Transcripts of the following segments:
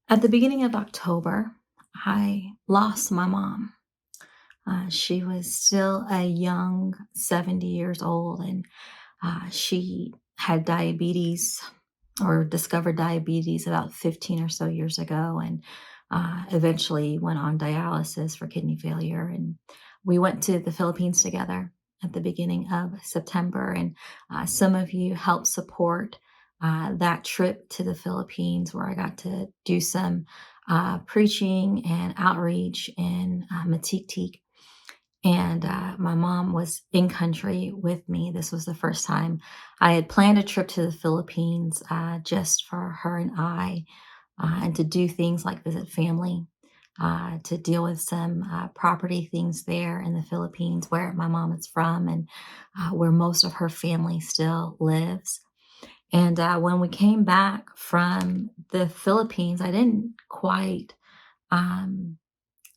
At the beginning of October, I lost my mom. She was still a young 70 years old, and she had diabetes or discovered diabetes about 15 or so years ago, and eventually went on dialysis for kidney failure. And we went to the Philippines together at the beginning of September, and some of you helped support that trip to the Philippines, where I got to do some preaching and outreach in Matiktik. And my mom was in country with me. This was the first time I had planned a trip to the Philippines, just for her and I, and to do things like visit family, to deal with some property things there in the Philippines, where my mom is from, and where most of her family still lives. And when we came back from the Philippines, um,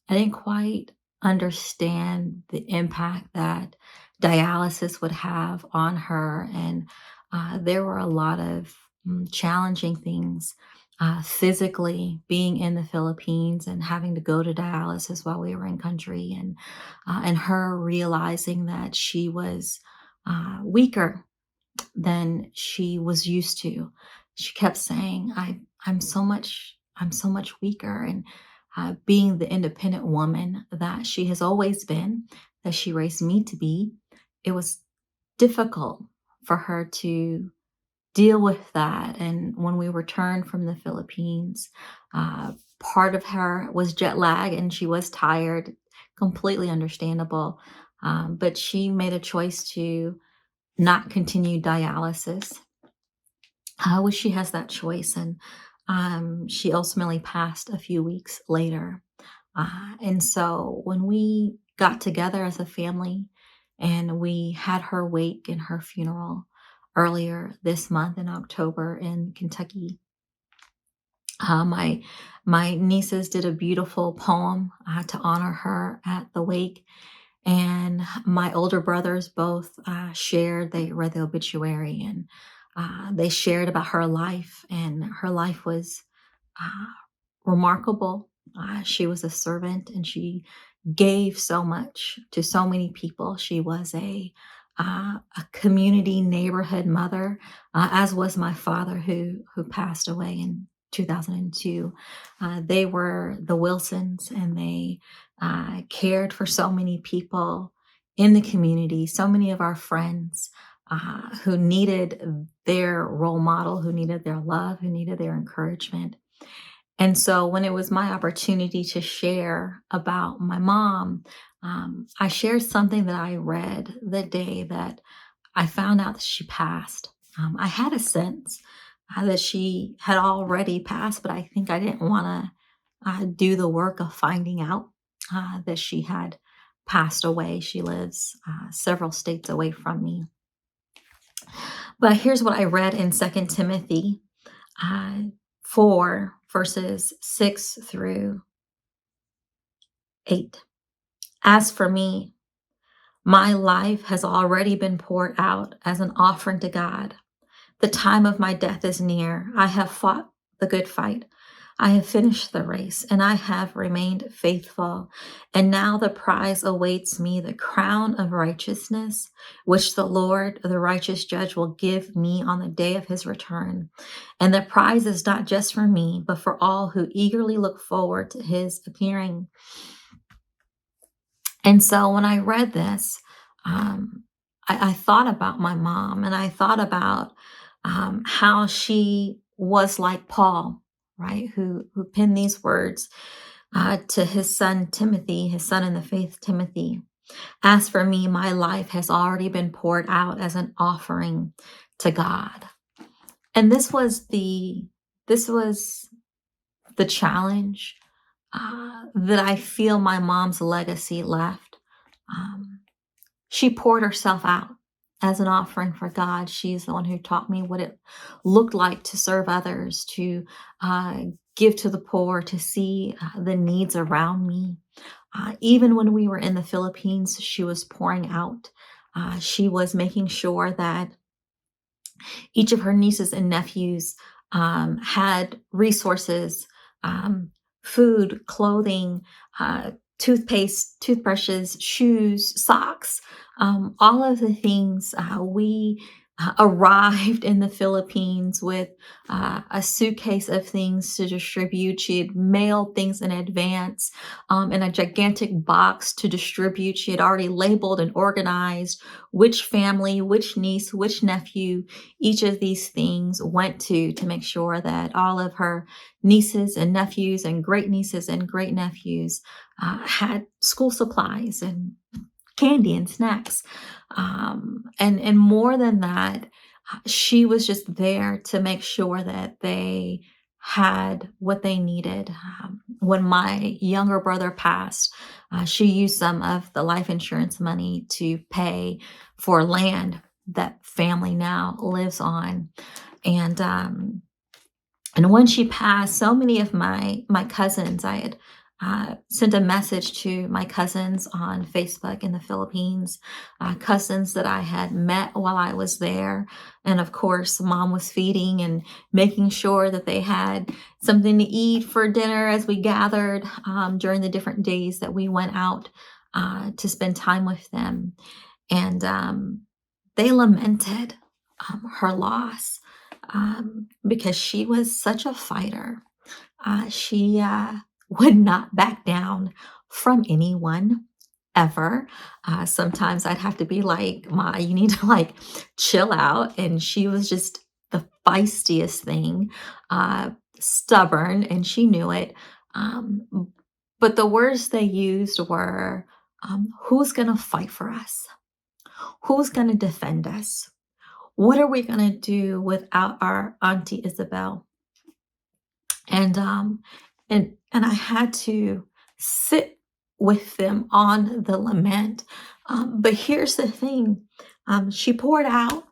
I didn't quite understand the impact that dialysis would have on her. And there were a lot of challenging things physically being in the Philippines and having to go to dialysis while we were in country, and her realizing that she was weaker than she was used to. She kept saying, I'm so much weaker." And being the independent woman that she has always been, that she raised me to be, it was difficult for her to deal with that. And when we returned from the Philippines, part of her was jet lag and she was tired, completely understandable. But she made a choice to not continue dialysis. I wish she has that choice. And she ultimately passed a few weeks later. And so when we got together as a family and we had her wake and her funeral earlier this month in October in Kentucky, my nieces did a beautiful poem to honor her at the wake, and my older brothers both shared. They read the obituary, and they shared about her life, and her life was uh, remarkable. She was a servant, and she gave so much to so many people. She was a community neighborhood mother, as was my father, who passed away in 2002. They were the Wilsons, and they cared for so many people in the community, so many of our friends who needed their role model, who needed their love, who needed their encouragement. And so when it was my opportunity to share about my mom, I shared something that I read the day that I found out that she passed. I had a sense that she had already passed, but I think I didn't want to do the work of finding out that she had passed away. She lives several states away from me. But here's what I read in Second Timothy uh, 4, verses 6 through 8. As for me, my life has already been poured out as an offering to God. The time of my death is near. I have fought the good fight. I have finished the race, and I have remained faithful. And now the prize awaits me, the crown of righteousness, which the Lord, the righteous judge, will give me on the day of his return. And the prize is not just for me, but for all who eagerly look forward to his appearing. And so when I read this, I thought about my mom, and I thought about how she was like Paul, right? Who penned these words to his son Timothy, his son in the faith, Timothy. As for me, my life has already been poured out as an offering to God. And this was the challenge that I feel my mom's legacy left. Um, she poured herself out as an offering for God. She's the one who taught me what it looked like to serve others, to uh, give to the poor, to see the needs around me. Even when we were in the Philippines, she was pouring out. She was making sure that each of her nieces and nephews had resources um, food, clothing, uh, toothpaste, toothbrushes, shoes, socks, all of the things. We arrived in the Philippines with a suitcase of things to distribute. She had mailed things in advance in a gigantic box to distribute. She had already labeled and organized which family, which niece, which nephew each of these things went to make sure that all of her nieces and nephews and great nieces and great nephews had school supplies and candy and snacks. And more than that, she was just there to make sure that they had what they needed. When my younger brother passed, she used some of the life insurance money to pay for land that family now lives on. And and when she passed, so many of my cousins, I had sent a message to my cousins on Facebook in the Philippines, cousins that I had met while I was there. And of course, mom was feeding and making sure that they had something to eat for dinner as we gathered during the different days that we went out to spend time with them. And they lamented her loss because she was such a fighter. She would not back down from anyone ever. Sometimes I'd have to be like, Ma, you need to like chill out. And she was just the feistiest thing, stubborn, and she knew it. But the words they used were, who's going to fight for us? Who's going to defend us? What are we going to do without our Auntie Isabel? And and I had to sit with them on the lament. But here's the thing: she poured out.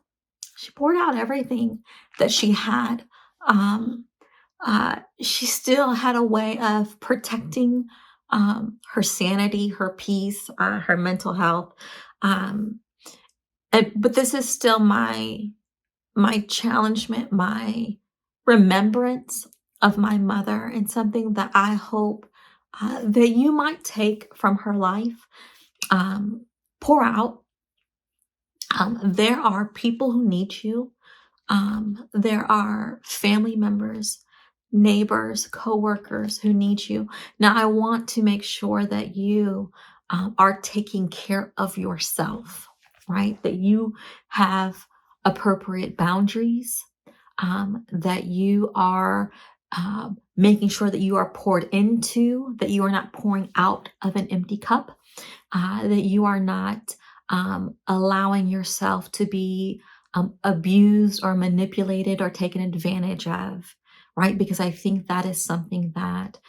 She poured out everything that she had. Um, she still had a way of protecting her sanity, her peace, her mental health. Um, but this is still my challengement, my remembrance of my mother, and something that I hope that you might take from her life. Um, Pour out. There are people who need you. There are family members, neighbors, coworkers who need you. Now, I want to make sure that you are taking care of yourself, right? That you have appropriate boundaries, that you are making sure that you are poured into, that you are not pouring out of an empty cup, that you are not allowing yourself to be abused or manipulated or taken advantage of, right? Because I think that is something that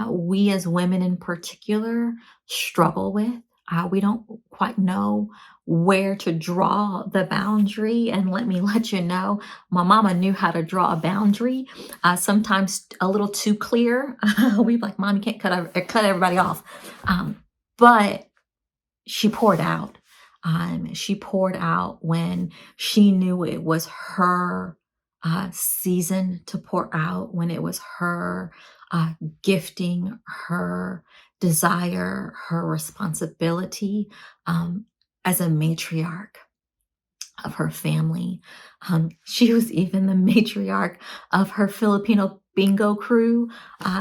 we as women in particular struggle with. We don't quite know where to draw the boundary. And let me let you know, my mama knew how to draw a boundary, sometimes a little too clear. We'd be like, Mom, you can't cut everybody off. But she poured out. She poured out when she knew it was her season to pour out, when it was her gifting, her desire, her responsibility um, as a matriarch of her family. She was even the matriarch of her Filipino bingo crew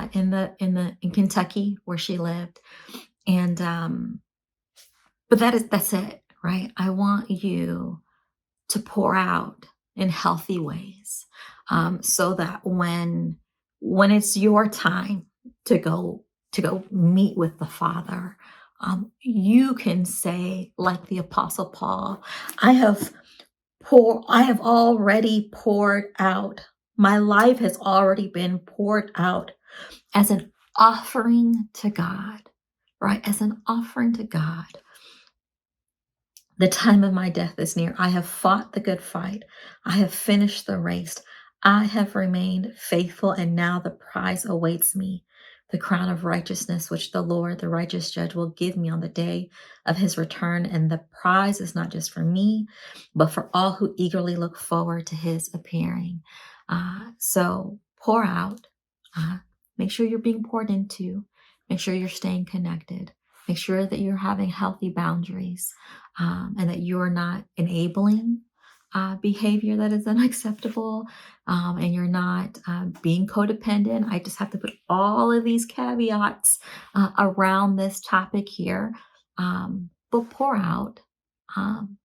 in Kentucky where she lived. And but that's it, right? I want you to pour out in healthy ways, so that when it's your time to go meet with the Father, you can say, like the Apostle Paul, I have already poured out. My life has already been poured out as an offering to God, right? As an offering to God. The time of my death is near. I have fought the good fight. I have finished the race. I have remained faithful, and now the prize awaits me, the crown of righteousness, which the Lord, the righteous judge, will give me on the day of his return. And the prize is not just for me, but for all who eagerly look forward to his appearing. So pour out. Uh, Make sure you're being poured into. Make sure you're staying connected. Make sure that you're having healthy boundaries, and that you're not enabling behavior that is unacceptable, and you're not being codependent. I just have to put all of these caveats around this topic here. But pour out. Um,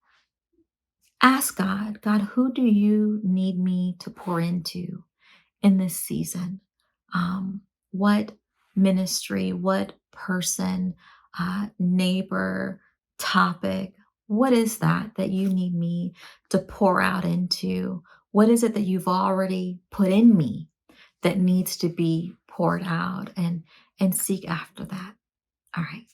Ask God, God, who do you need me to pour into in this season? What ministry, what person, neighbor, topic, what is that you need me to pour out into? What is it that you've already put in me that needs to be poured out, and seek after that? All right.